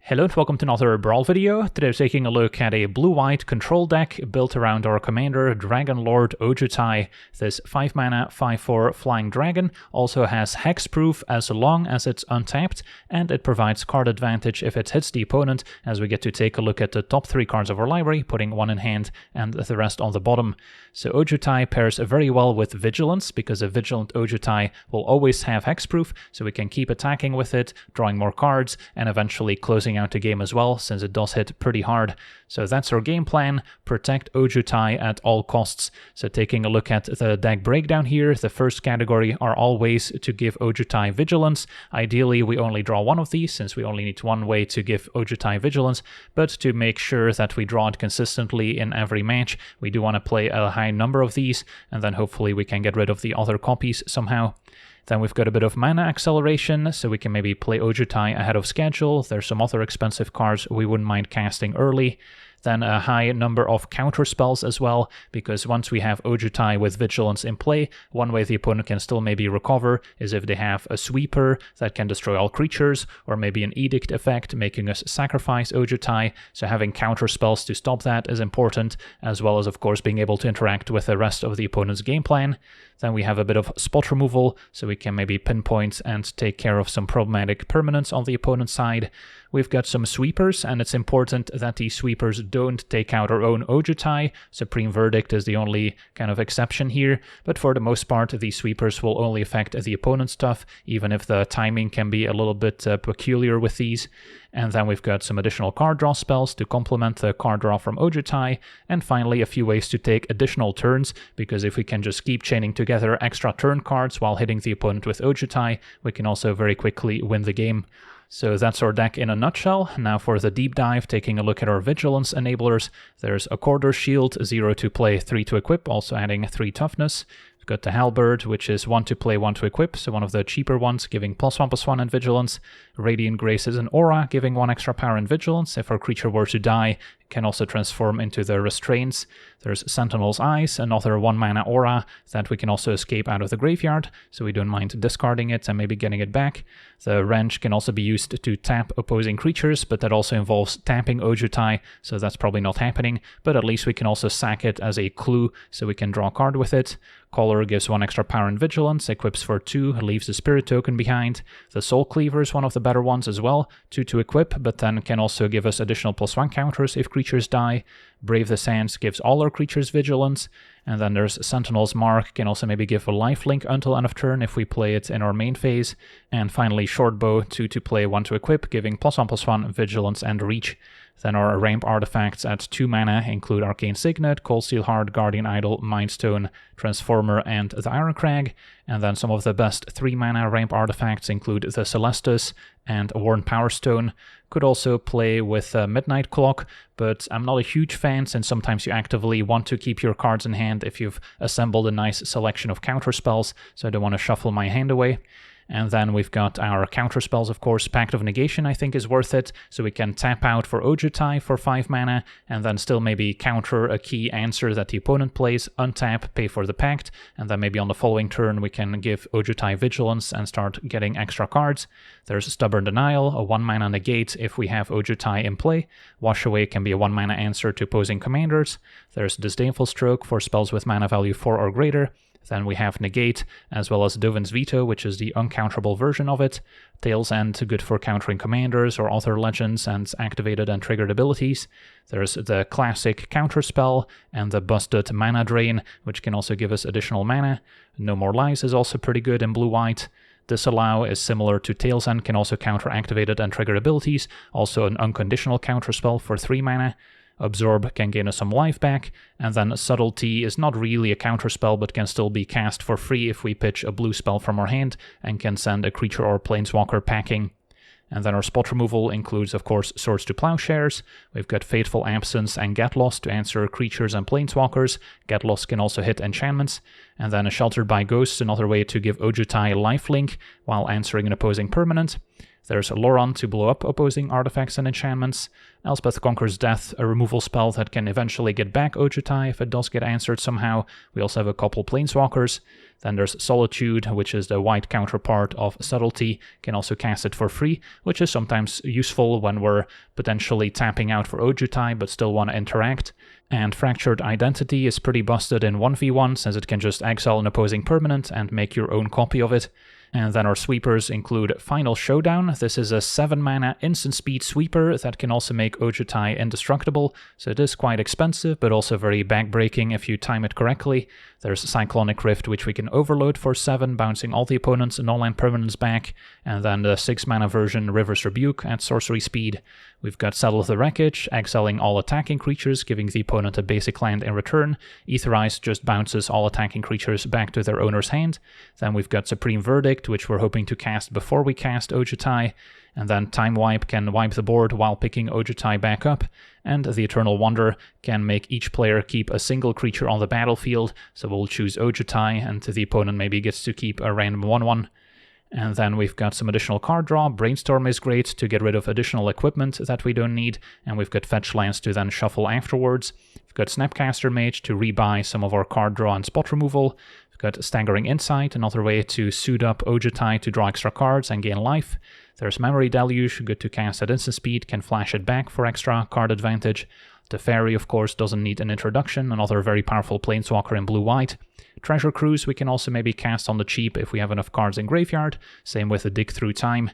Hello and welcome to another Brawl video. Today we're taking a look at a blue-white control deck built around our commander, Dragonlord Ojutai. This 5-mana, 5/4 flying dragon also has hexproof as long as it's untapped, and it provides card advantage if it hits the opponent, as we get to take a look at the top 3 cards of our library, putting one in hand and the rest on the bottom. So Ojutai pairs very well with Vigilance, because a Vigilant Ojutai will always have hexproof, so we can keep attacking with it, drawing more cards, and eventually closing out the game as well, since it does hit pretty hard. So that's our game plan: protect Ojutai at all costs. So taking a look at the deck breakdown here, the first category are all ways to give Ojutai Vigilance. Ideally we only draw one of these, since we only need one way to give Ojutai Vigilance, but to make sure that we draw it consistently in every match, we do want to play a high number of these, and then hopefully we can get rid of the other copies somehow. Then we've got a bit of mana acceleration, so we can maybe play Ojutai ahead of schedule. There's some other expensive cards we wouldn't mind casting early. Then a high number of counter spells as well, because once we have Ojutai with Vigilance in play, one way the opponent can still maybe recover is if they have a sweeper that can destroy all creatures, or maybe an edict effect making us sacrifice Ojutai. So having counter spells to stop that is important, as well as of course being able to interact with the rest of the opponent's game plan. Then we have a bit of spot removal, so we can maybe pinpoint and take care of some problematic permanents on the opponent's side. We've got some sweepers, and it's important that these sweepers don't take out our own Ojutai. Supreme Verdict is the only kind of exception here, but for the most part these sweepers will only affect the opponent's stuff, even if the timing can be a little bit peculiar with these. And then we've got some additional card draw spells to complement the card draw from Ojutai, and finally a few ways to take additional turns, because if we can just keep chaining together extra turn cards while hitting the opponent with Ojutai, we can also very quickly win the game. So that's our deck in a nutshell. Now for the deep dive, taking a look at our Vigilance enablers. There's a Quarter Shield, 0 to play, 3 to equip, also adding 3 toughness. We've got the Halberd, which is 1 to play, 1 to equip, so one of the cheaper ones, giving +1/+1 and Vigilance. Radiant Grace is an aura, giving 1 extra power and Vigilance. If our creature were to die, it can also transform into the Restraints. There's Sentinel's Eyes, another 1-mana aura that we can also escape out of the graveyard, so we don't mind discarding it and maybe getting it back. The Wrench can also be used to tap opposing creatures, but that also involves tapping Ojutai, so that's probably not happening, but at least we can also sack it as a clue, so we can draw a card with it. Collar gives 1 extra power and Vigilance, equips for 2, leaves the Spirit token behind. The Soul Cleaver is one of the better ones as well, 2 to equip, but then can also give us additional +1 counters if creatures die. Brave the Sands gives all our creatures Vigilance. And then there's Sentinel's Mark, can also maybe give a lifelink until end of turn if we play it in our main phase. And finally Shortbow, 2 to play, 1 to equip, giving +1/+1, Vigilance and Reach. Then our ramp artifacts at 2 mana include Arcane Signet, Cold Steel Heart, Guardian Idol, Mind Stone, Transformer, and the Iron Crag. And then some of the best 3 mana ramp artifacts include the Celestus and Worn Power Stone. Could also play with Midnight Clock, but I'm not a huge fan, since sometimes you actively want to keep your cards in hand if you've assembled a nice selection of counter spells, so I don't want to shuffle my hand away. And then we've got our counter spells, of course. Pact of Negation I think is worth it, so we can tap out for Ojutai for 5 mana, and then still maybe counter a key answer that the opponent plays, untap, pay for the Pact, and then maybe on the following turn we can give Ojutai Vigilance and start getting extra cards. There's Stubborn Denial, a 1-mana negate if we have Ojutai in play. Wash Away can be a 1-mana answer to opposing commanders. There's Disdainful Stroke for spells with mana value 4 or greater. Then we have Negate, as well as Dovin's Veto, which is the uncounterable version of it. Tail's End, good for countering commanders or other legends and activated and triggered abilities. There's the classic counterspell, and the Busted Mana Drain, which can also give us additional mana. No More Lies is also pretty good in blue-white. Disallow is similar to Tail's End, can also counter activated and triggered abilities, also an unconditional counterspell for 3 mana. Absorb can gain us some life back, and then Subtlety is not really a counterspell but can still be cast for free if we pitch a blue spell from our hand and can send a creature or planeswalker packing. And then our spot removal includes, of course, Swords to Plowshares. We've got Fateful Absence and Get Lost to answer creatures and planeswalkers. Get Lost can also hit enchantments. And then a Sheltered by Ghosts, another way to give Ojutai lifelink while answering an opposing permanent. There's Loran to blow up opposing artifacts and enchantments, Elspeth Conquers Death, a removal spell that can eventually get back Ojutai if it does get answered somehow. We also have a couple Planeswalkers. Then there's Solitude, which is the white counterpart of Subtlety, can also cast it for free, which is sometimes useful when we're potentially tapping out for Ojutai but still want to interact. And Fractured Identity is pretty busted in 1v1, since it can just exile an opposing permanent and make your own copy of it. And then our sweepers include Final Showdown. This is a 7-mana instant speed sweeper that can also make Ojutai indestructible, so it is quite expensive, but also very backbreaking if you time it correctly. There's Cyclonic Rift, which we can overload for 7, bouncing all the opponent's non-land permanents back, and then the 6-mana version, River's Rebuke, at sorcery speed. We've got Settle the Wreckage, exiling all attacking creatures, giving the opponent a basic land in return. Aetherize just bounces all attacking creatures back to their owner's hand. Then we've got Supreme Verdict, which we're hoping to cast before we cast Ojutai. And then Time Wipe can wipe the board while picking Ojutai back up. And the Eternal Wonder can make each player keep a single creature on the battlefield. So we'll choose Ojutai, and the opponent maybe gets to keep a random 1/1. And then we've got some additional card draw. Brainstorm is great to get rid of additional equipment that we don't need, and we've got fetch lands to then shuffle afterwards. We've got Snapcaster Mage to rebuy some of our card draw and spot removal. We've got Staggering Insight, another way to suit up Ojutai to draw extra cards and gain life. There's Memory Deluge, good to cast at instant speed, can flash it back for extra card advantage. Teferi, of course, doesn't need an introduction, another very powerful planeswalker in blue-white. Treasure Cruise we can also maybe cast on the cheap if we have enough cards in graveyard, same with the Dig Through Time.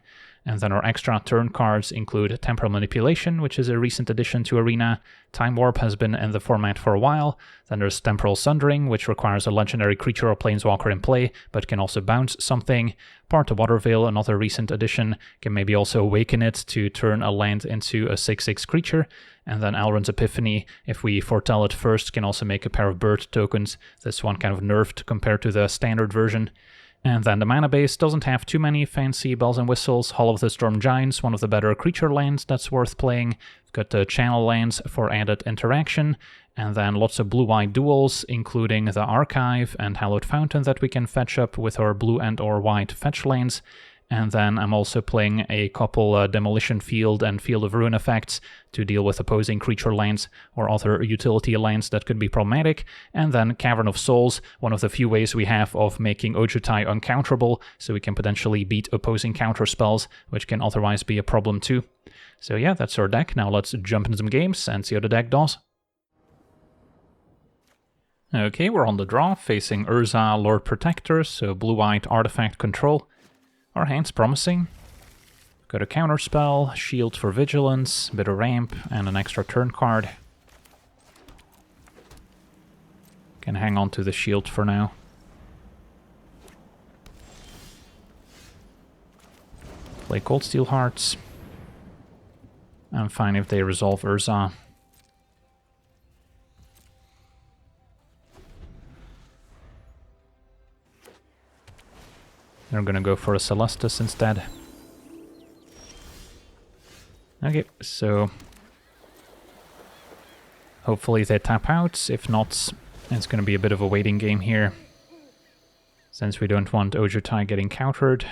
And then our extra turn cards include Temporal Manipulation, which is a recent addition to Arena. Time Warp has been in the format for a while. Then there's Temporal Sundering, which requires a legendary creature or planeswalker in play, but can also bounce something. Part of Waterveil, another recent addition, can maybe also awaken it to turn a land into a 6/6 creature. And then Alrund's Epiphany, if we foretell it first, can also make a pair of bird tokens. This one kind of nerfed compared to the standard version. And then the mana base doesn't have too many fancy bells and whistles. Hall of the Storm Giants, one of the better creature lands that's worth playing. We've got the channel lands for added interaction. And then lots of blue-white duels, including the Archive and Hallowed Fountain that we can fetch up with our blue and or white fetch lands. And then I'm also playing a couple Demolition Field and Field of Ruin effects to deal with opposing creature lands or other utility lands that could be problematic. And then Cavern of Souls, one of the few ways we have of making Ojutai uncounterable, so we can potentially beat opposing counter spells, which can otherwise be a problem too. So yeah, that's our deck. Now let's jump into some games and see how the deck does. Okay, we're on the draw, facing Urza, Lord Protector, so blue-white artifact control. Our hand's promising. Got a counterspell, shield for vigilance, bit of ramp, and an extra turn card. Can hang on to the shield for now. Play Cold Steel Hearts. I'm fine if they resolve Urza. They're gonna go for a Celestus instead. Okay, so hopefully they tap out. If not, it's gonna be a bit of a waiting game here, since we don't want Ojutai getting countered.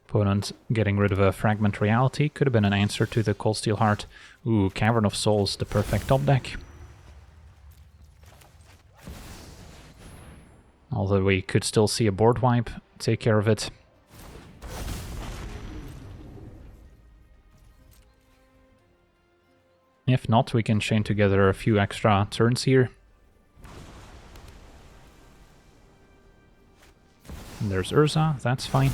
Opponent getting rid of a Fragment Reality. Could have been an answer to the Cold Steel Heart. Ooh, Cavern of Souls, the perfect top deck. Although we could still see a board wipe, take care of it. If not, we can chain together a few extra turns here. And there's Urza, that's fine.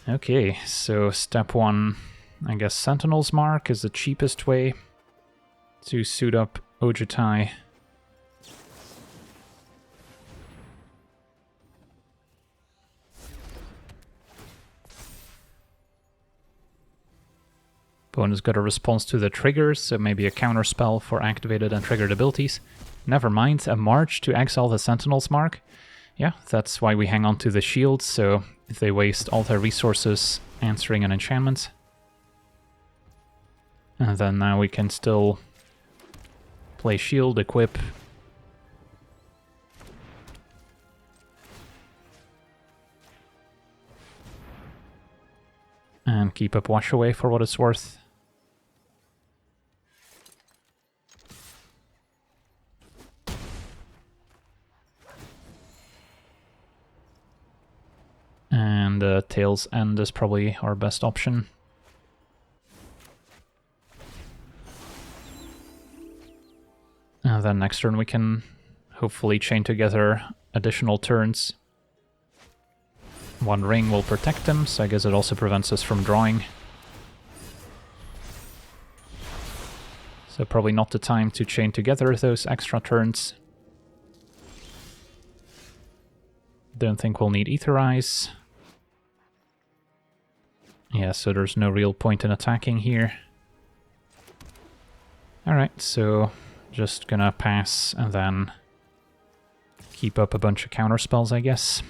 Okay, so step one, I guess Sentinel's Mark is the cheapest way to suit up Ojutai. Opponent's got a response to the triggers, so maybe a counter spell for activated and triggered abilities. Never mind, a March to exile the Sentinel's Mark. Yeah, that's why we hang on to the shield, so if they waste all their resources answering an enchantment. And then now we can still play shield, equip, can keep up Wash Away for what it's worth. And Tail's End is probably our best option. And then next turn we can hopefully chain together additional turns. One ring will protect them, so I guess it also prevents us from drawing. So probably not the time to chain together those extra turns. Don't think we'll need Aetherize. Yeah, so there's no real point in attacking here. Alright, so just gonna pass and then keep up a bunch of counter spells, I guess.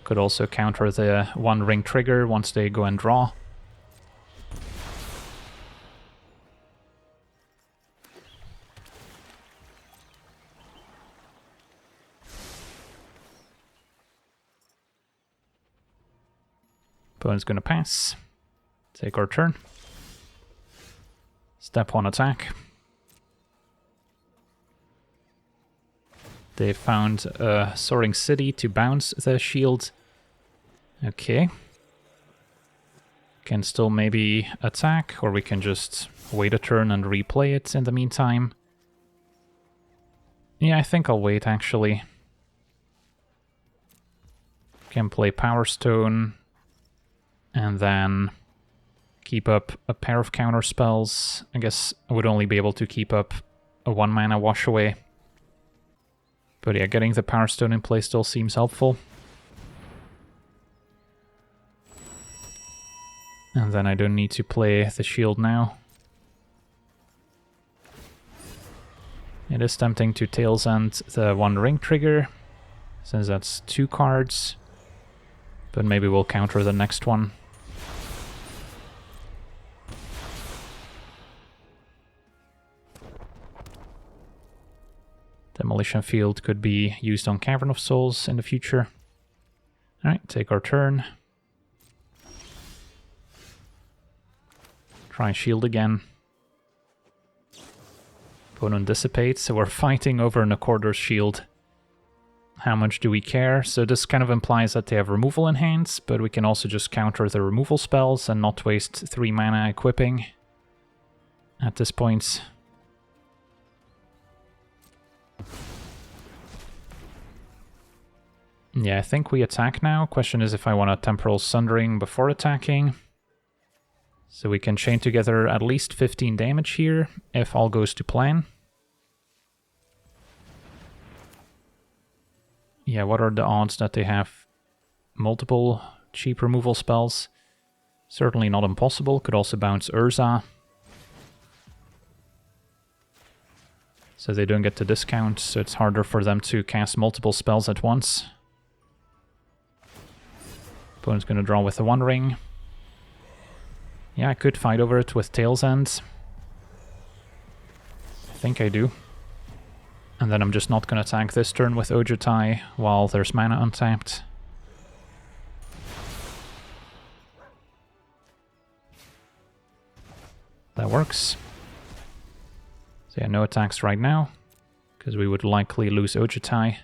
Could also counter the one ring trigger once they go and draw. Opponent's gonna pass. Take our turn. Step 1 attack. They found a Soaring City to bounce the shield. Okay. Can still maybe attack, or we can just wait a turn and replay it in the meantime. Yeah, I think I'll wait, actually. Can play Power Stone, and then keep up a pair of counter spells. I guess I would only be able to keep up a 1-mana Wash Away. But yeah, getting the Power Stone in play still seems helpful. And then I don't need to play the shield now. It is tempting to Tail's End the one ring trigger, since that's 2 cards. But maybe we'll counter the next one. Demolition Field could be used on Cavern of Souls in the future. Alright, take our turn. Try shield again. Opponent dissipates, so we're fighting over an Accorder's shield. How much do we care? So this kind of implies that they have removal in hand, but we can also just counter the removal spells and not waste 3 mana equipping at this point. Yeah, I think we attack now. Question is if I want a Temporal Sundering before attacking. So we can chain together at least 15 damage here, if all goes to plan. Yeah, what are the odds that they have multiple cheap removal spells? Certainly not impossible. Could also bounce Urza. So they don't get the discount, so it's harder for them to cast multiple spells at once. Opponent's gonna draw with the one ring. Yeah, I could fight over it with Tail's End. I think I do. And then I'm just not gonna attack this turn with Ojutai while there's mana untapped. That works. So yeah, no attacks right now, because we would likely lose Ojutai.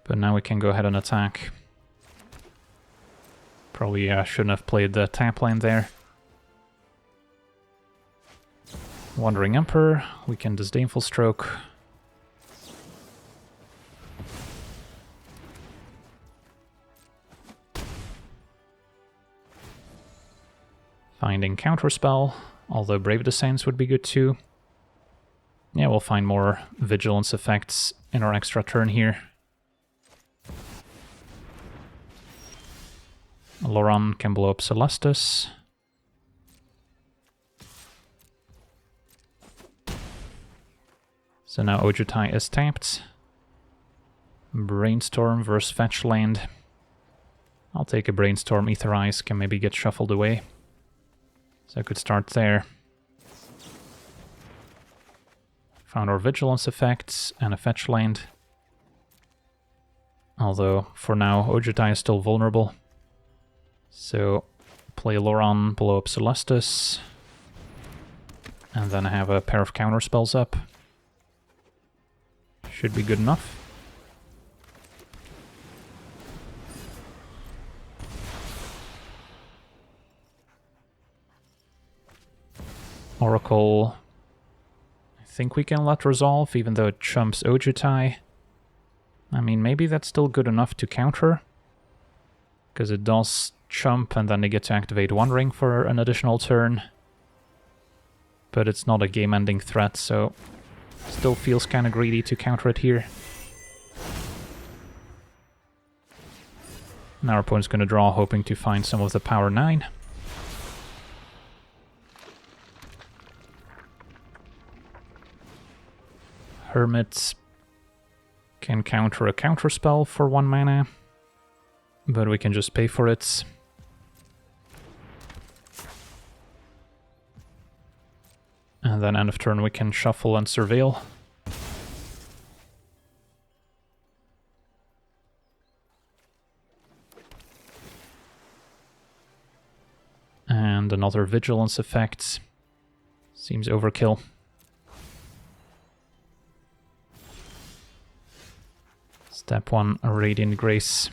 But now we can go ahead and attack. Probably shouldn't have played the tap land there. Wandering Emperor, we can Disdainful Stroke. Finding Counterspell, although Brave Descents would be good too. Yeah, we'll find more Vigilance effects in our extra turn here. Loran can blow up Celestus. So now Ojutai is tapped. Brainstorm versus Fetch Land. I'll take a Brainstorm. Etherize can maybe get shuffled away. So I could start there. Found our Vigilance effects and a Fetch Land. Although, for now, Ojutai is still vulnerable. So, play Loran, blow up Celestus. And then I have a pair of counterspells up. Should be good enough. Oracle, I think we can let resolve, even though it chumps Ojutai. I mean, maybe that's still good enough to counter, because it does chump and then they get to activate One Ring for an additional turn. But it's not a game-ending threat, so still feels kind of greedy to counter it here. Now our opponent's going to draw, hoping to find some of the power 9. Hermit can counter a counterspell for 1 mana, but we can just pay for it. And then end of turn we can shuffle and surveil. And another Vigilance effect. Seems overkill. Step 1, a Radiant Grace.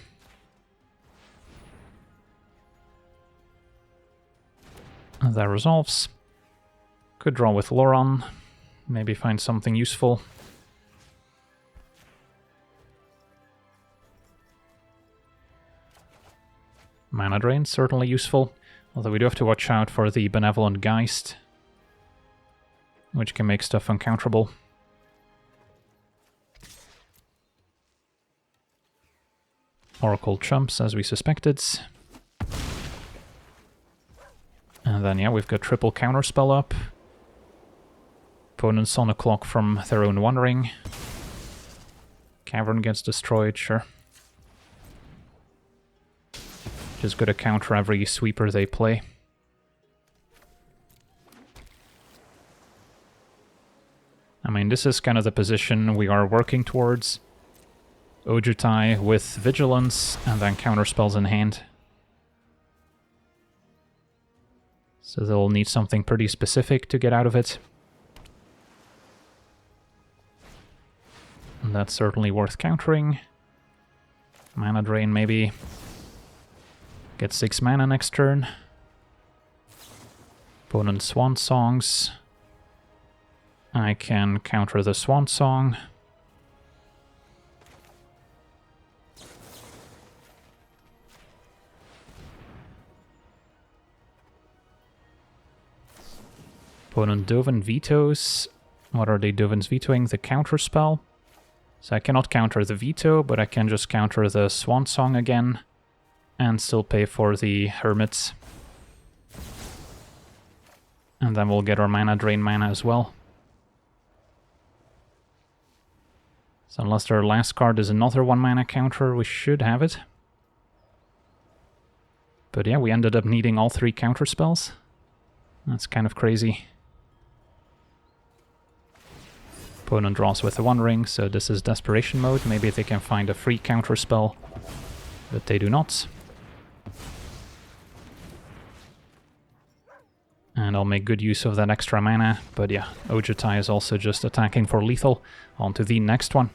And that resolves. Could draw with Loran. Maybe find something useful. Mana Drain, certainly useful. Although we do have to watch out for the Benevolent Geist, which can make stuff uncounterable. Oracle chumps, as we suspected. And then, yeah, we've got triple counterspell up. Opponents on a clock from their own One Ring. Cavern gets destroyed, sure. Just gotta counter every sweeper they play. I mean, this is kind of the position we are working towards. Ojutai with Vigilance, and then counterspells in hand. So they'll need something pretty specific to get out of it. And that's certainly worth countering. Mana Drain maybe. Get 6 mana next turn. Opponent Swan Songs. I can counter the Swan Song. Opponent Dovin vetoes. What are they Dovin's vetoing? The counter spell. So I cannot counter the veto, but I can just counter the Swan Song again. And still pay for the Hermits. And then we'll get our Mana Drain mana as well. So unless their last card is another 1 mana counter, we should have it. But yeah, we ended up needing all 3 counter spells. That's kind of crazy. Opponent draws with a One Ring, so this is desperation mode. Maybe they can find a free counter spell, but they do not. And I'll make good use of that extra mana, but yeah, Ojutai is also just attacking for lethal. On to the next one.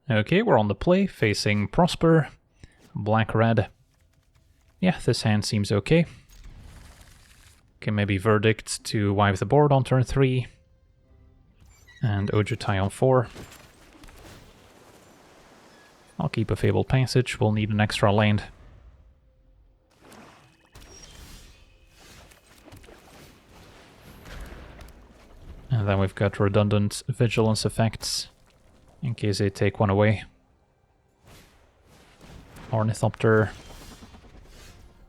Okay, we're on the play, facing Prosper. Black-red. Yeah, this hand seems okay. Can maybe Verdict to wipe the board on turn 3. And Ojutai on 4. I'll keep a Fabled Passage, we'll need an extra land. And then we've got redundant Vigilance effects, in case they take one away. Ornithopter.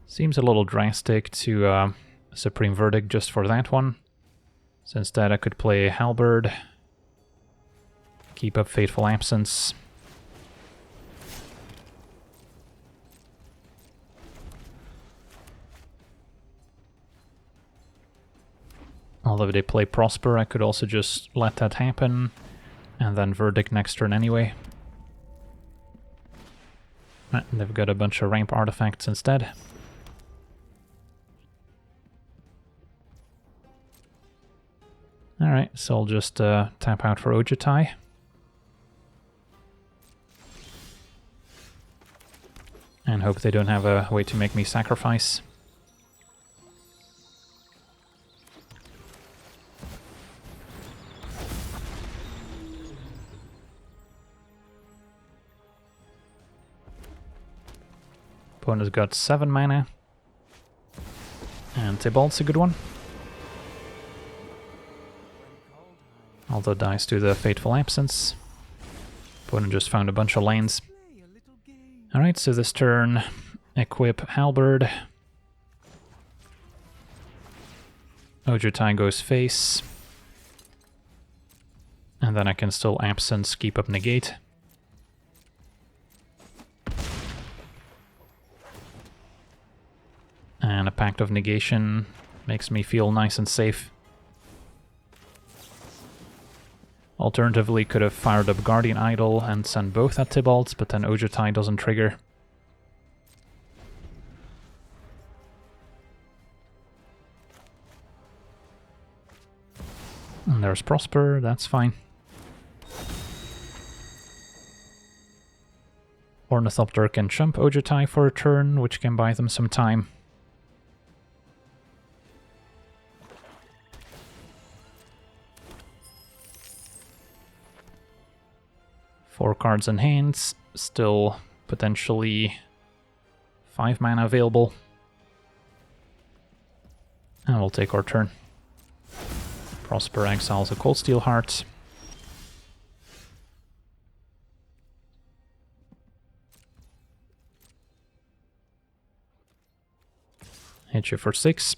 Seems a little drastic to Supreme Verdict just for that one. So instead I could play Halberd, Keep up Fateful Absence. Although if they play Prosper, I could also just let that happen, and then Verdict next turn anyway. They've got a bunch of ramp artifacts instead. Alright, so I'll just tap out for Ojutai. And hope they don't have a way to make me sacrifice. Opponent's got 7 mana. And Tybalt's a good one. Although dies to the Fateful Absence. Opponent just found a bunch of lanes. Alright, so this turn, equip Halberd. Ojutai goes face. And then I can still Absence, keep up Negate. And a Pact of Negation makes me feel nice and safe. Alternatively, could have fired up Guardian Idol and sent both at Tybalt, but then Ojutai doesn't trigger. And there's Prosper, that's fine. Ornithopter can jump Ojutai for a turn, which can buy them some time. Four cards in hand, still potentially 5 mana available. And we'll take our turn. Prosper exiles a Cold Steel Heart. Hit you for 6.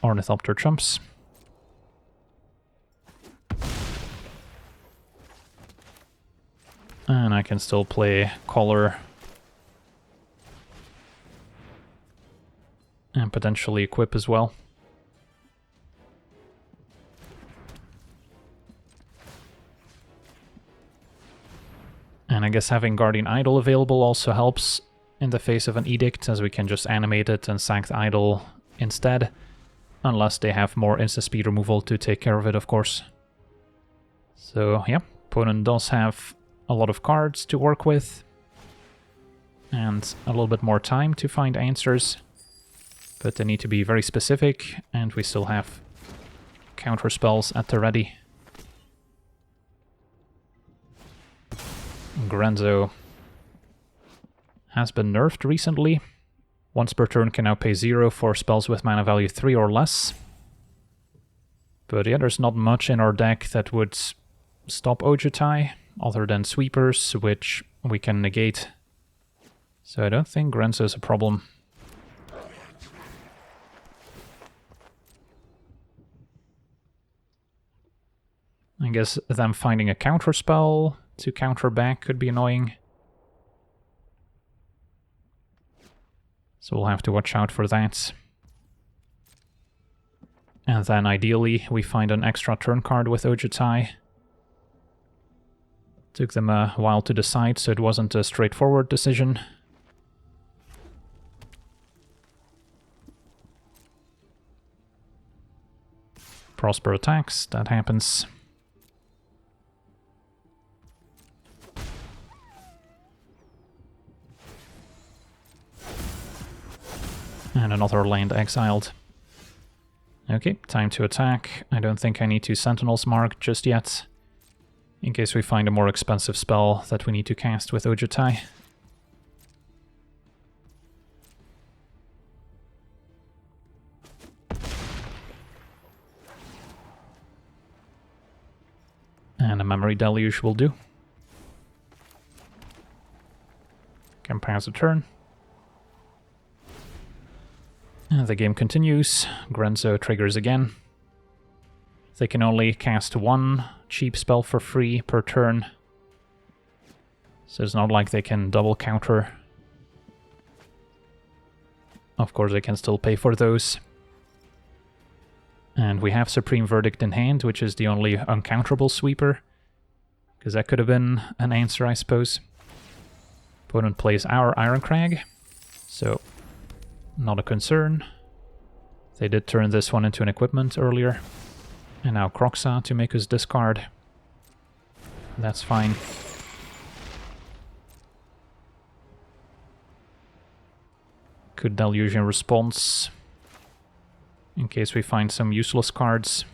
Ornithopter jumps. And I can still play Collar. And potentially equip as well. And I guess having Guardian Idol available also helps in the face of an Edict, as we can just animate it and sack the Idol instead. Unless they have more instant-speed removal to take care of it, of course. So, yeah, opponent does have a lot of cards to work with. And a little bit more time to find answers. But they need to be very specific, and we still have counter spells at the ready. Grenzo has been nerfed recently. Once per turn can now pay 0 for spells with mana value 3 or less. But yeah, there's not much in our deck that would stop Ojutai, other than Sweepers, which we can negate. So I don't think Grenzo is a problem. I guess them finding a counter spell to counter back could be annoying. So we'll have to watch out for that. And then ideally we find an extra turn card with Ojutai. Took them a while to decide, so it wasn't a straightforward decision. Prosper attacks, that happens. And another land exiled. Okay, time to attack. I don't think I need to Sentinel's Mark just yet, in case we find a more expensive spell that we need to cast with Ojutai. And a Memory Deluge will do. Can pass a turn. And the game continues. Grenzo triggers again. They can only cast one cheap spell for free per turn. So it's not like they can double counter. Of course, they can still pay for those. And we have Supreme Verdict in hand, which is the only uncounterable sweeper. Because that could have been an answer, I suppose. Opponent plays our Iron Crag, so not a concern. They did turn this one into an equipment earlier. And now Atraxa to make us discard. That's fine. Could Delusion Response, in case we find some useless cards.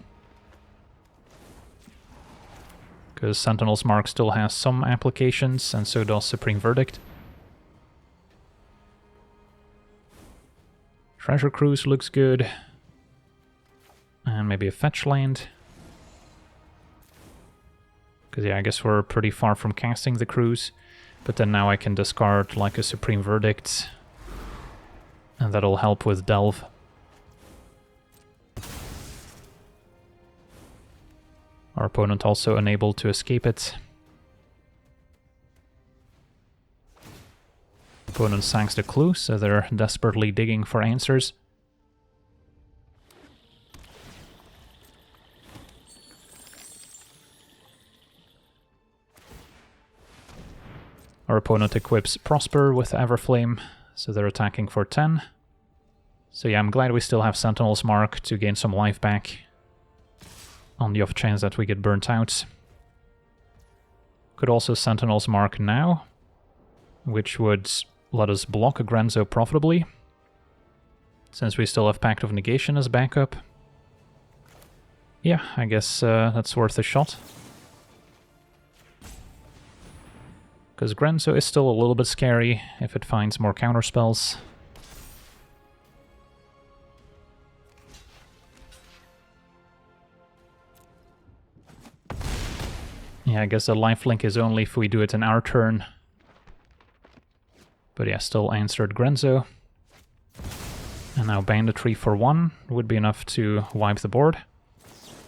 Because Sentinel's Mark still has some applications, and so does Supreme Verdict. Treasure Cruise looks good. And maybe a fetch land. Because yeah, I guess we're pretty far from casting the cruise. But then now I can discard like a Supreme Verdict. And that'll help with Delve. Our opponent also unable to escape it. Opponent sanks the clue, so they're desperately digging for answers. Our opponent equips Prosper with Everflame, so they're attacking for 10. So yeah, I'm glad we still have Sentinel's Mark to gain some life back. On the off chance that we get burnt out. Could also Sentinel's Mark now, which would let us block a Grenzo profitably, since we still have Pact of Negation as backup. Yeah, I guess that's worth a shot. Because Grenzo is still a little bit scary if it finds more counterspells. Yeah, I guess the lifelink is only if we do it in our turn. But yeah, still answered Grenzo. And now Banditry for 1 would be enough to wipe the board.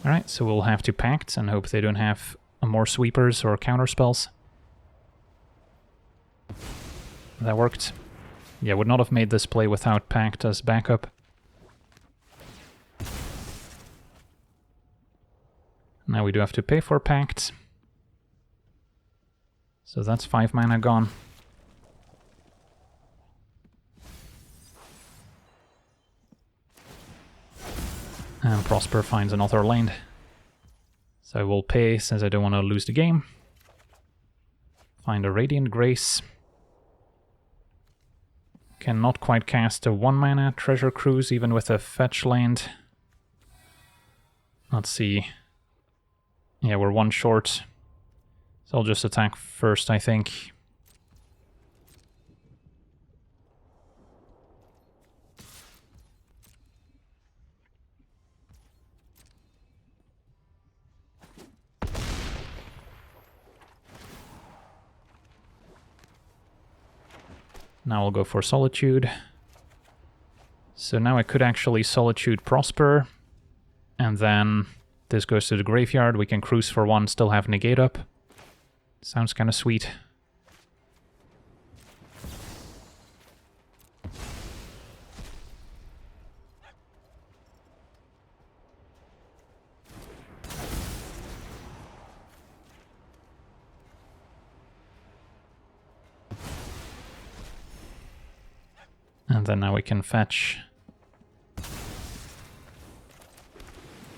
Alright, so we'll have to Pact and hope they don't have more sweepers or counterspells. That worked. Yeah, would not have made this play without Pact as backup. Now we do have to pay for Pact. So that's 5 mana gone. And Prosper finds another land. So I will pay since I don't want to lose the game. Find a Radiant Grace. Cannot quite cast a 1 mana Treasure Cruise even with a fetch land. Let's see. Yeah, we're 1 short. So I'll just attack first, I think. Now I'll go for Solitude. So now I could actually Solitude Prosper. And then this goes to the graveyard. We can cruise for 1, still have Negate up. Sounds kind of sweet. And then now we can fetch.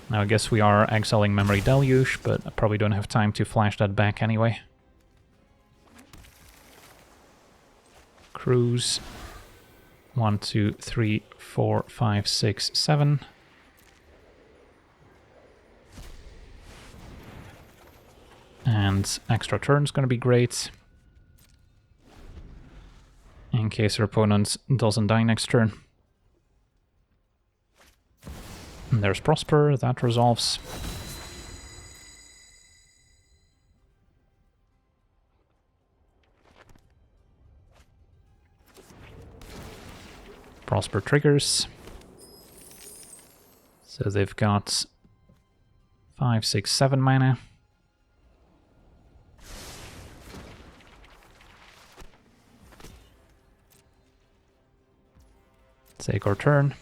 Now I guess we are exiling Memory Deluge, but I probably don't have time to flash that back anyway. Cruise. 1, 2, 3, 4, 5, 6, 7. And extra turn's gonna be great. In case our opponent doesn't die next turn. And there's Prosper, that resolves. Prosper triggers. So they've got 5, 6, 7 mana. Take our turn.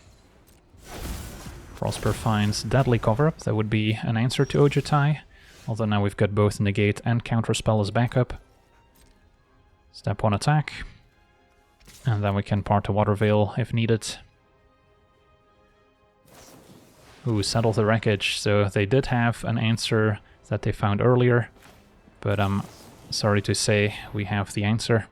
Prosper finds Deadly Cover-Up. That would be an answer to Ojutai. Although now we've got both Negate and Counterspell as backup. Step 1 attack. And then we can part the Water Veil if needed. Ooh, Settle the Wreckage. So they did have an answer that they found earlier. But I'm sorry to say we have the answer.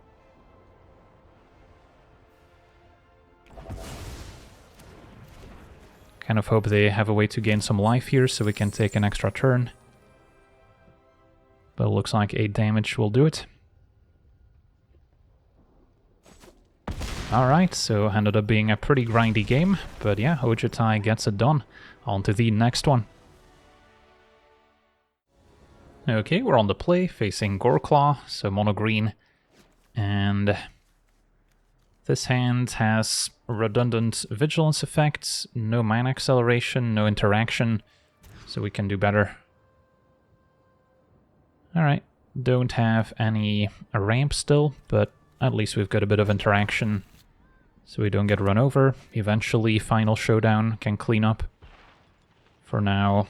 Kind of hope they have a way to gain some life here so we can take an extra turn. But it looks like 8 damage will do it. Alright, so ended up being a pretty grindy game, but yeah, Ojutai gets it done. On to the next one. Okay, we're on the play, facing Goreclaw, so mono green. And this hand has redundant vigilance effects, no mana acceleration, no interaction, so we can do better. Alright, don't have any ramp still, but at least we've got a bit of interaction, so we don't get run over. Eventually, Final Showdown can clean up. For now,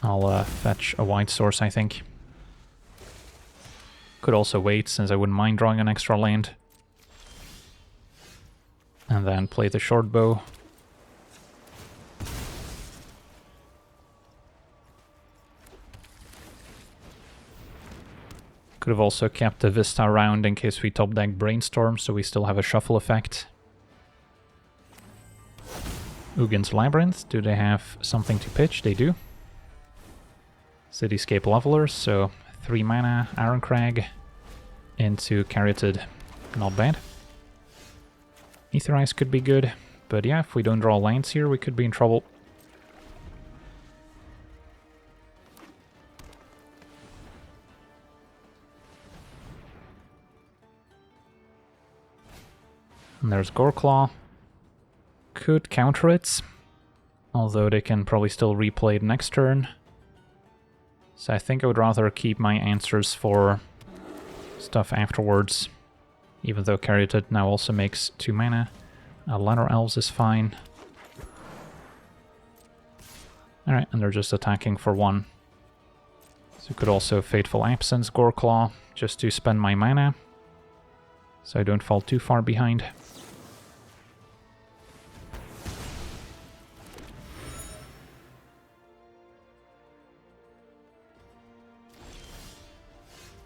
I'll fetch a white source, I think. Could also wait, since I wouldn't mind drawing an extra land. And then play the short bow. Could have also kept the Vista around in case we top deck Brainstorm, so we still have a shuffle effect. Ugin's Labyrinth, do they have something to pitch? They do. Cityscape Levelers, so 3 mana, Ironcrag into Caryatid. Not bad. Aetherize could be good, but yeah, if we don't draw lands here, we could be in trouble. And there's Goreclaw. Could counter it, although they can probably still replay it next turn. So I think I would rather keep my answers for stuff afterwards, even though Caryatid now also makes 2 mana. Ladder Elves is fine. Alright, and they're just attacking for 1. So could also Fateful Absence Goreclaw, just to spend my mana, so I don't fall too far behind.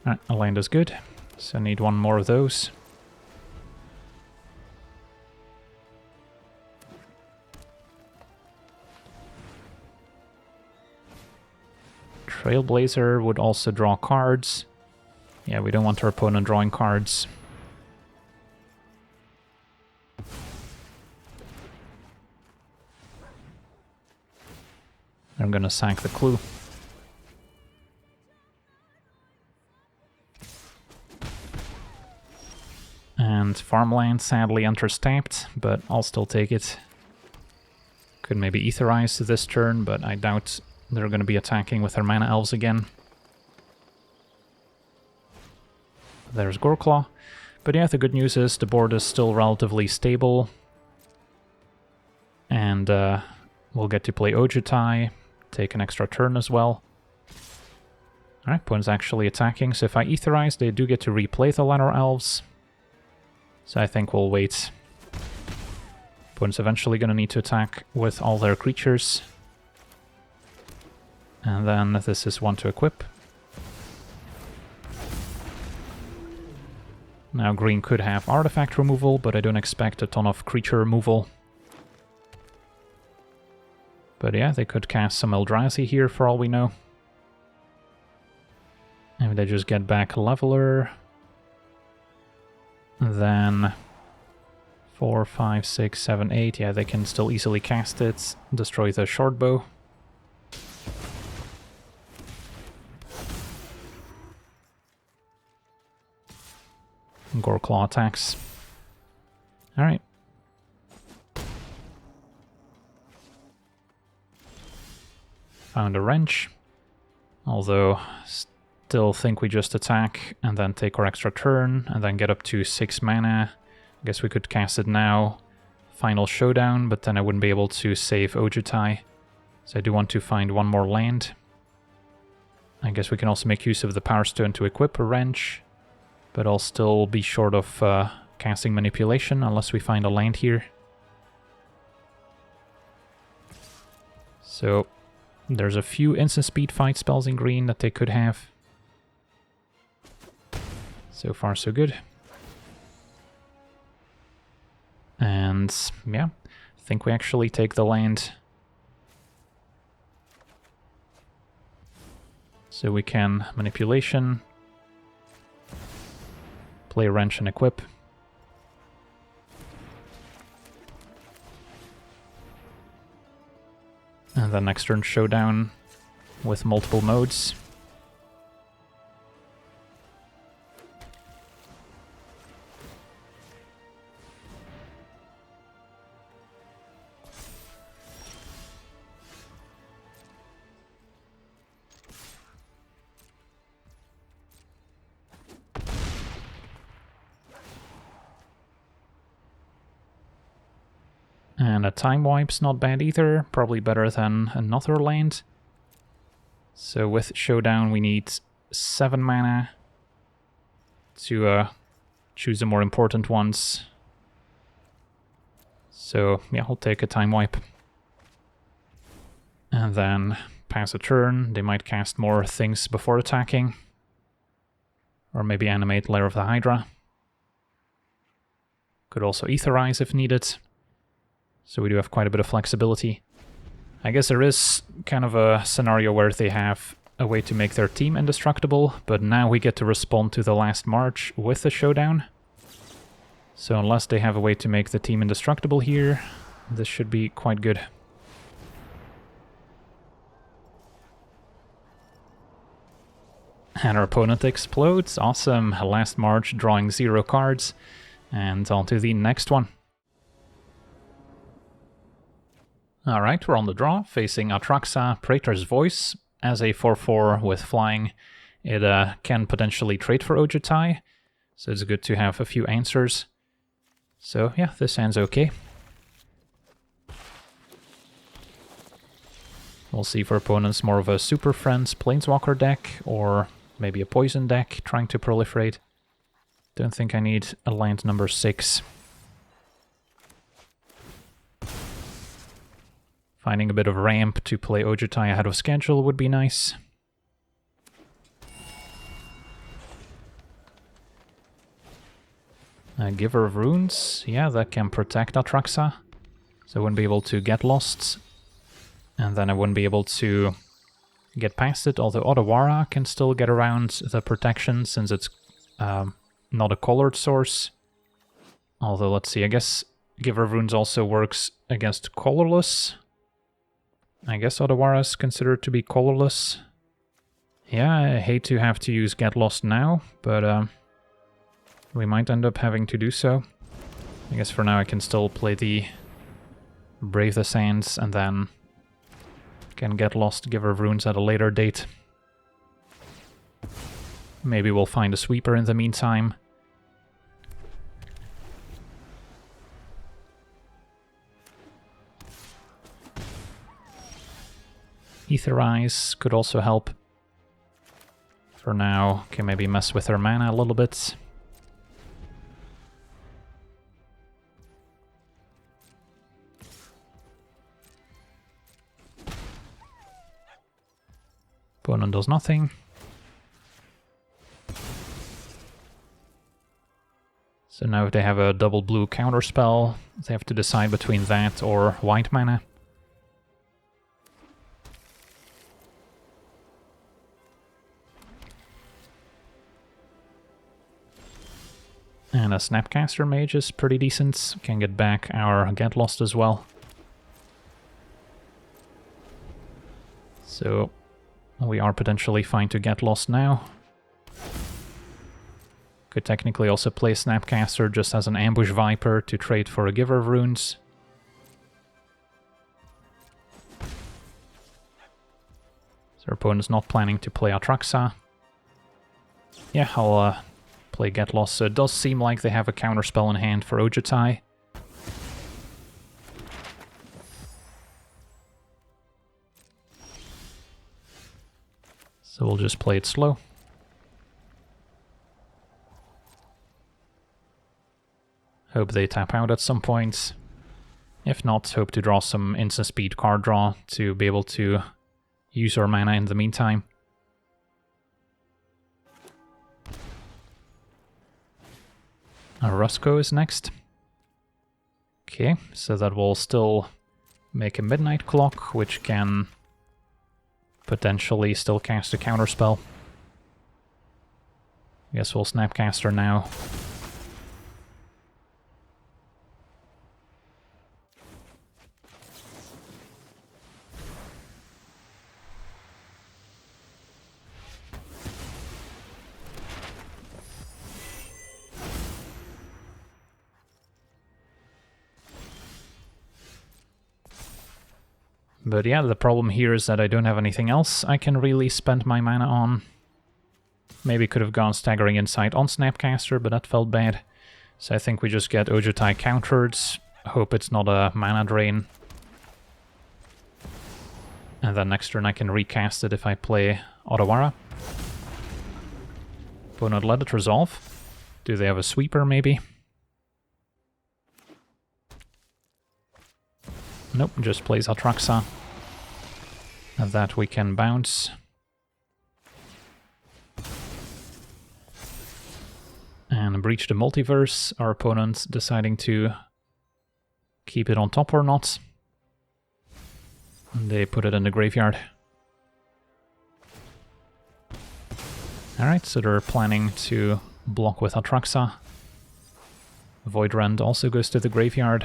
Alright, a land is good, so I need 1 more of those. Trailblazer would also draw cards. Yeah, we don't want our opponent drawing cards. I'm gonna sack the clue. And Farmland sadly understamped, but I'll still take it. Could maybe Aetherize this turn, but I doubt they're going to be attacking with their Mana Elves again. There's Goreclaw. But yeah, the good news is the board is still relatively stable. And we'll get to play Ojutai, take an extra turn as well. Alright, opponent's actually attacking, so if I Aetherize, they do get to replay the Ladder Elves. So I think we'll wait. Opponent's eventually going to need to attack with all their creatures. And then this is 1 to equip. Now green could have artifact removal, but I don't expect a ton of creature removal. But yeah, they could cast some Eldrazi here for all we know. Maybe they just get back a Leveler. Then 4, 5, 6, 7, 8. Yeah, they can still easily cast it. Destroy the short bow. Goreclaw attacks. Alright. found a wrench. Although, still think we just attack and then take our extra turn and then get up to 6 mana. I guess we could cast it now. Final showdown, but then I wouldn't be able to save Ojutai. So I do want to find one more land. I guess we can also make use of the Power Stone to equip a wrench. But I'll still be short of casting Manipulation unless we find a land here. So there's a few instant speed fight spells in green that they could have. So far so good. And yeah, I think we actually take the land. So we can Manipulation, play Wrench and equip. And then next turn showdown with multiple modes. And a Time Wipe's not bad either, probably better than another land. So with Showdown we need 7 mana to choose the more important ones. So yeah, I'll take a Time Wipe. And then pass a turn, they might cast more things before attacking. Or maybe animate Lair of the Hydra. Could also Etherize if needed. So we do have quite a bit of flexibility. I guess there is kind of a scenario where they have a way to make their team indestructible, but now we get to respond to the last march with the showdown. So unless they have a way to make the team indestructible here, this should be quite good. And our opponent explodes. Awesome. Last march, drawing 0 cards. And on to the next one. Alright, we're on the draw, facing Atraxa, Praetor's Voice. As a 4-4 with flying, it can potentially trade for Ojutai, so it's good to have a few answers. So yeah, this hand's okay. We'll see if our opponent's more of a Super Friends Planeswalker deck, or maybe a Poison deck trying to proliferate. Don't think I need a land number 6. Finding a bit of ramp to play Ojutai ahead of schedule would be nice. Giver of Runes, yeah, that can protect Atraxa. So I wouldn't be able to get lost. And then I wouldn't be able to get past it, although Otawara can still get around the protection since it's not a colored source. Although, let's see, I guess Giver of Runes also works against colorless. I guess Otawara is considered to be colorless. Yeah, I hate to have to use Get Lost now, but we might end up having to do so. I guess for now I can still play the Brave the Sands and then can Get Lost, Giver of Runes at a later date. Maybe we'll find a sweeper in the meantime. Etherize could also help. For now, can maybe mess with her mana a little bit. Opponent does nothing. So now if they have a double blue counterspell, they have to decide between that or white mana. And a Snapcaster Mage is pretty decent. Can get back our Get Lost as well. So we are potentially fine to Get Lost now. Could technically also play Snapcaster just as an Ambush Viper to trade for a Giver of Runes. Their opponent's not planning to play Atraxa. Yeah, I'll play Get Lost. So it does seem like they have a counterspell in hand for Ojutai. So we'll just play it slow. Hope they tap out at some point. If not, hope to draw some instant speed card draw to be able to use our mana in the meantime. Rusco is next. Okay, so that will still make a midnight clock, which can potentially still cast a counterspell. I guess we'll Snapcaster now. But yeah, the problem here is that I don't have anything else I can really spend my mana on. Maybe could have gone Staggering Insight on Snapcaster, but that felt bad. So I think we just get Ojutai countered. Hope it's not a mana drain. And then next turn I can recast it if I play Otawara. Opponent let it resolve. Do they have a sweeper maybe? Nope, just plays Atraxa. And that we can bounce. And breach the multiverse. Our opponent deciding to keep it on top or not. And they put it in the graveyard. Alright, so they're planning to block with Atraxa. Void Rend also goes to the graveyard.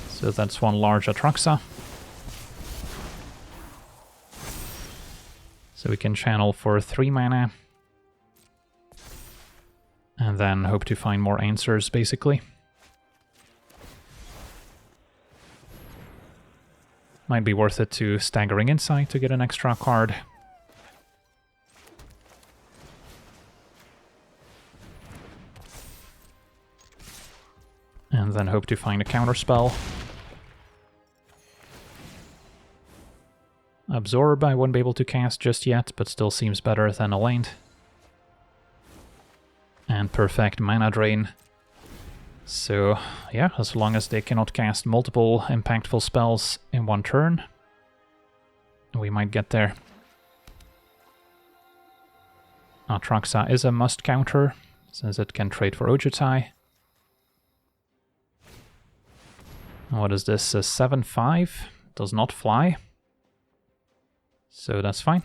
So that's one large Atraxa. So we can channel for 3 mana. And then hope to find more answers, basically. Might be worth it to Staggering Insight to get an extra card. And then hope to find a counterspell. Absorb I won't be able to cast just yet, but still seems better than a land. And perfect mana drain. So yeah, as long as they cannot cast multiple impactful spells in one turn, we might get there. Atraxa is a must counter, since it can trade for Ojutai. What is this, a 7/5? Does not fly. So that's fine.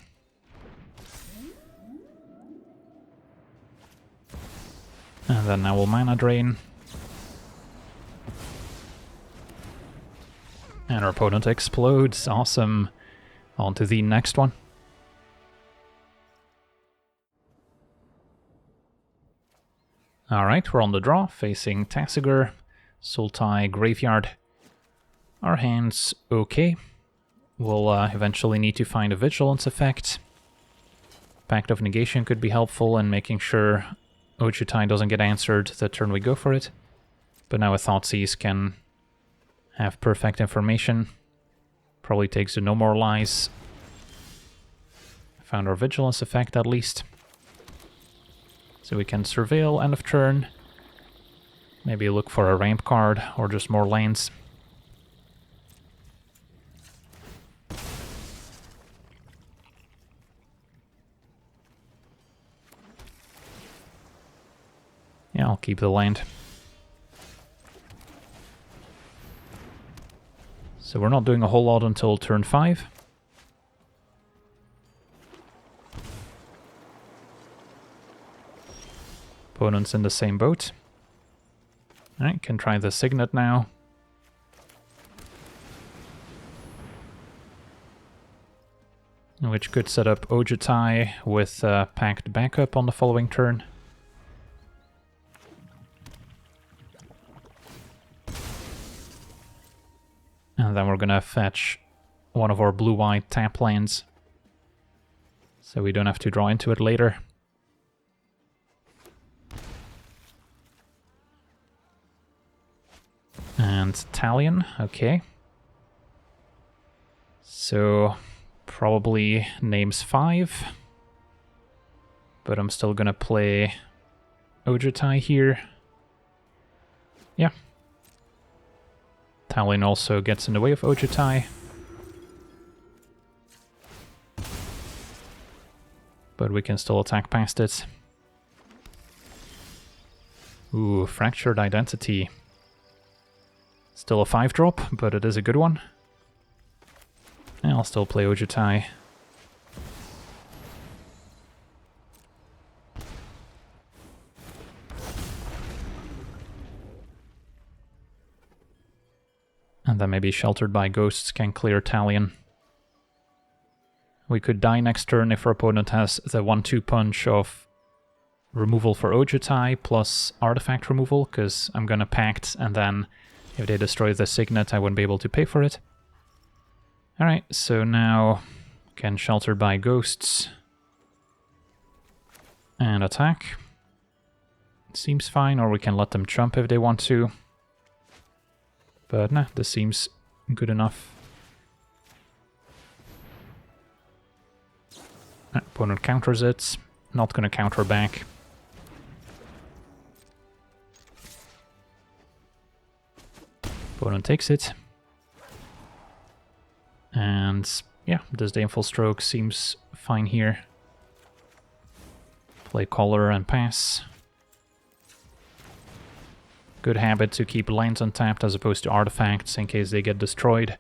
And then now we'll mana drain. And our opponent explodes. Awesome. On to the next one. Alright, we're on the draw, facing Tasigur, Sultai, Graveyard. Our hand's okay. We'll eventually need to find a Vigilance effect. Pact of Negation could be helpful in making sure Ojutai doesn't get answered the turn we go for it. But now a Thoughtseize can have perfect information. Probably takes the No More Lies. Found our Vigilance effect at least. So we can Surveil end of turn. Maybe look for a ramp card or just more lands. Yeah, I'll keep the land. So we're not doing a whole lot until turn 5. Opponent's in the same boat. Alright, can try the Signet now. Which could set up Ojutai with Pact backup on the following turn. And then we're gonna fetch one of our blue-white tap lands, so we don't have to draw into it later. And Talion, okay. So probably names 5, but I'm still gonna play Ojutai here. Yeah. Talion also gets in the way of Ojutai. But we can still attack past it. Ooh, Fractured Identity. Still a 5-drop, but it is a good one. And I'll still play Ojutai. And then maybe Sheltered by Ghosts can clear Talion. We could die next turn if our opponent has the 1-2 punch of removal for Ojutai plus artifact removal, because I'm gonna Pact, and then if they destroy the Signet I wouldn't be able to pay for it. Alright, so now can Sheltered by Ghosts and attack. Seems fine, or we can let them jump if they want to. But nah, this seems good enough. Opponent counters it, not gonna counter back. Opponent takes it. And yeah, Disdainful Stroke seems fine here. Play Collar and pass. Good habit to keep lands untapped as opposed to artifacts in case they get destroyed.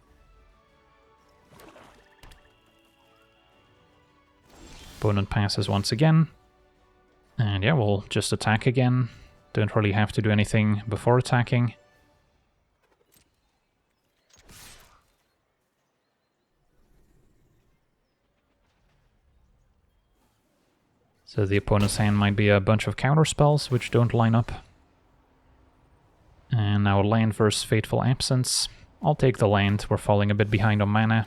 Opponent passes once again. And yeah, we'll just attack again. Don't really have to do anything before attacking. So the opponent's hand might be a bunch of counter spells which don't line up. And now land versus Fateful Absence. I'll take the land, we're falling a bit behind on mana.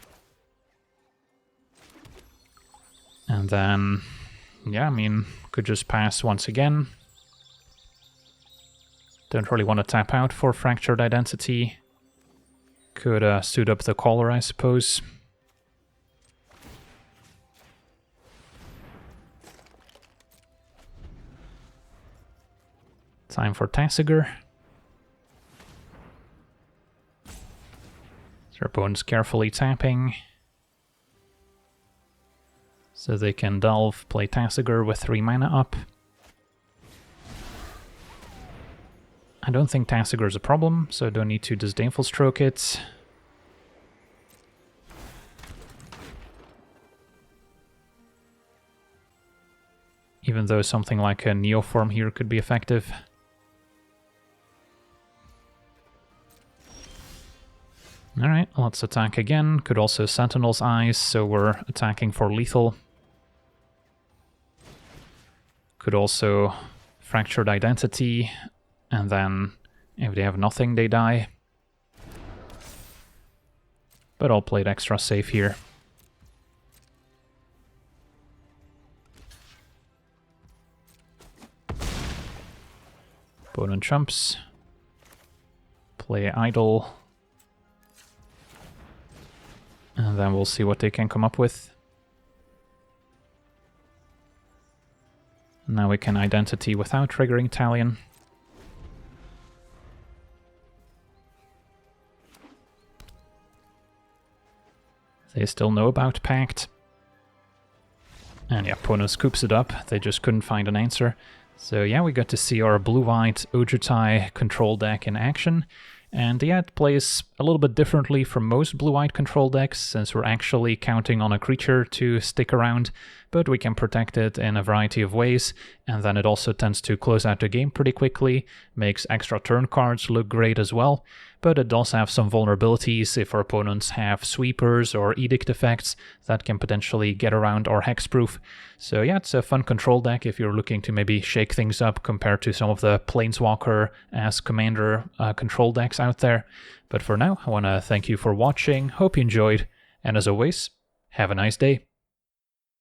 And then, yeah, I mean, could just pass once again. Don't really want to tap out for Fractured Identity. Could suit up the Collar, I suppose. Time for Tasigur. Their opponent's carefully tapping. So they can delve, play Tasigur with 3 mana up. I don't think Tasigur is a problem, so I don't need to Disdainful Stroke it. Even though something like a Neoform here could be effective. Alright, let's attack again. Could also Sentinel's Eyes, so we're attacking for lethal. Could also Fractured Identity, and then if they have nothing, they die. But I'll play it extra safe here. Opponent jumps. Play Idle. And then we'll see what they can come up with. Now we can Identity without triggering Talion. They still know about Pact. And yeah, opponent scoops it up. They just couldn't find an answer. So yeah, we got to see our blue-white Ojutai control deck in action. And yeah, it plays a little bit differently from most blue-white control decks, since we're actually counting on a creature to stick around, but we can protect it in a variety of ways, and then it also tends to close out the game pretty quickly, makes extra turn cards look great as well. but it does have some vulnerabilities if our opponents have sweepers or edict effects that can potentially get around our hexproof. So yeah, it's a fun control deck if you're looking to maybe shake things up compared to some of the Planeswalker as commander control decks out there. But for now, I want to thank you for watching, hope you enjoyed, and as always, have a nice day.